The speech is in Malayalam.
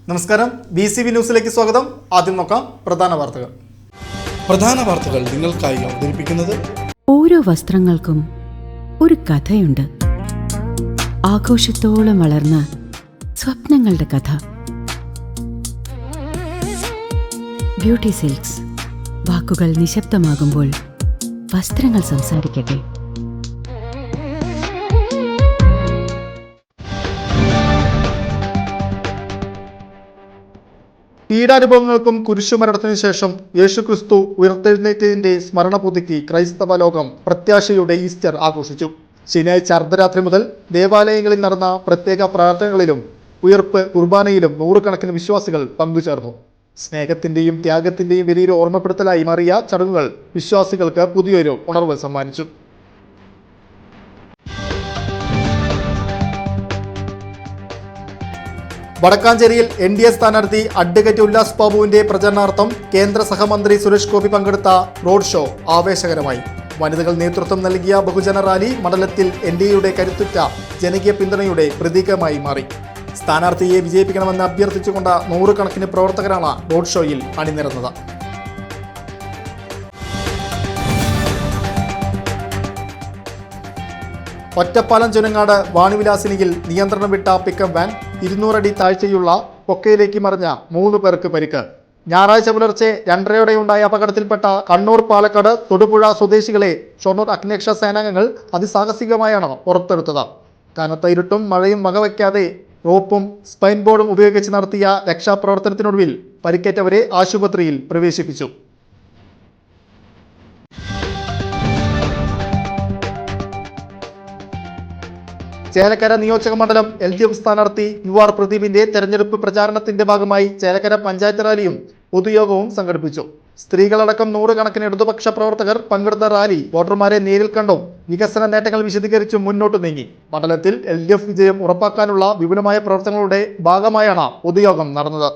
നമസ്കാരം, BCV ന്യൂസിലേക്ക് സ്വാഗതം. ആദ്യം നോക്കാം പ്രധാന വാർത്തകൾ നിങ്ങൾക്കായി അവതരിപ്പിക്കുന്നത് ഓരോ വസ്ത്രങ്ങൾക്കും ഒരു കഥയുണ്ട്. ആഘോഷത്തോളം വളർന്ന സ്വപ്നങ്ങളുടെ കഥ. Beauty silks. വാക്കുകൾ നിശബ്ദമാകുമ്പോൾ വസ്ത്രങ്ങൾ സംസാരിക്കട്ടെ. പീഡാനുഭവങ്ങൾക്കും കുരിശുമരണത്തിനു ശേഷം യേശുക്രിസ്തു ഉയർത്തെഴുന്നേറ്റതിന്റെ സ്മരണ പുതുക്കി ക്രൈസ്തവ ലോകം പ്രത്യാശയുടെ ഈസ്റ്റർ ആഘോഷിച്ചു. ശനിയാഴ്ച അർദ്ധരാത്രി മുതൽ ദേവാലയങ്ങളിൽ നടന്ന പ്രത്യേക പ്രാർത്ഥനകളിലും ഉയർപ്പ് കുർബാനയിലും നൂറുകണക്കിന് വിശ്വാസികൾ പങ്കുചേർന്നു. സ്നേഹത്തിന്റെയും ത്യാഗത്തിന്റെയും വലിയൊരു ഓർമ്മപ്പെടുത്തലായി മാറിയ ചടങ്ങുകൾ വിശ്വാസികൾക്ക് പുതിയൊരു ഉണർവ് സമ്മാനിച്ചു. വടക്കാഞ്ചേരിയിൽ NDA സ്ഥാനാർത്ഥി അഡ്വക്കേറ്റ് ഉല്ലാസ് ബാബുവിന്റെ പ്രചരണാർത്ഥം കേന്ദ്ര സഹമന്ത്രി സുരേഷ് ഗോപി പങ്കെടുത്ത റോഡ് ഷോ ആവേശകരമായി. വനിതകൾ നേതൃത്വം നൽകിയ ബഹുജന റാലി മണ്ഡലത്തിൽ NDAയുടെ കരുത്തുറ്റ ജനകീയ പിന്തുണയുടെ പ്രതീകമായി മാറി. സ്ഥാനാർത്ഥിയെ വിജയിപ്പിക്കണമെന്ന് അഭ്യർത്ഥിച്ചുകൊണ്ട് നൂറുകണക്കിന് പ്രവർത്തകരാണ് റോഡ് ഷോയിൽ അണിനിരന്നത്. ഒറ്റപ്പാലം ചുനങ്ങാട് വാണിവിലാസിനിയിൽ നിയന്ത്രണം വിട്ട പിക്കപ്പ് വാൻ 200 അടി താഴ്ചയുള്ള കൊക്കയിലേക്ക് മറിഞ്ഞ 3 പേർക്ക് പരിക്ക്. ഞായറാഴ്ച പുലർച്ചെ 2:30 അപകടത്തിൽപ്പെട്ട കണ്ണൂർ പാലക്കാട് തൊടുപുഴ സ്വദേശികളെ ഷൊർണൂർ അഗ്നിരക്ഷാ സേനാംഗങ്ങൾ അതിസാഹസികമായാണ് പുറത്തെടുത്തത്. കനത്ത ഇരുട്ടും മഴയും വകവയ്ക്കാതെ റോപ്പും സ്പൈൻ ബോർഡും ഉപയോഗിച്ച് നടത്തിയ രക്ഷാപ്രവർത്തനത്തിനൊടുവിൽ പരിക്കേറ്റവരെ ആശുപത്രിയിൽ പ്രവേശിപ്പിച്ചു. ചേലക്കര നിയോജക മണ്ഡലം LDF സ്ഥാനാർത്ഥി UR പ്രദീപിന്റെ തെരഞ്ഞെടുപ്പ് പ്രചാരണത്തിന്റെ ഭാഗമായി ചേലക്കര പഞ്ചായത്ത് റാലിയും പൊതുയോഗവും സംഘടിപ്പിച്ചു. സ്ത്രീകളടക്കം നൂറുകണക്കിന് ഇടതുപക്ഷ പ്രവർത്തകർ പങ്കെടുത്ത റാലി വോട്ടർമാരെ നേരിൽ കണ്ടും വികസന നേട്ടങ്ങൾ വിശദീകരിച്ചും മുന്നോട്ട് നീങ്ങി. മണ്ഡലത്തിൽ LDF വിജയം ഉറപ്പാക്കാനുള്ള വിപുലമായ പ്രവർത്തനങ്ങളുടെ ഭാഗമായാണ് പൊതുയോഗം നടന്നത്.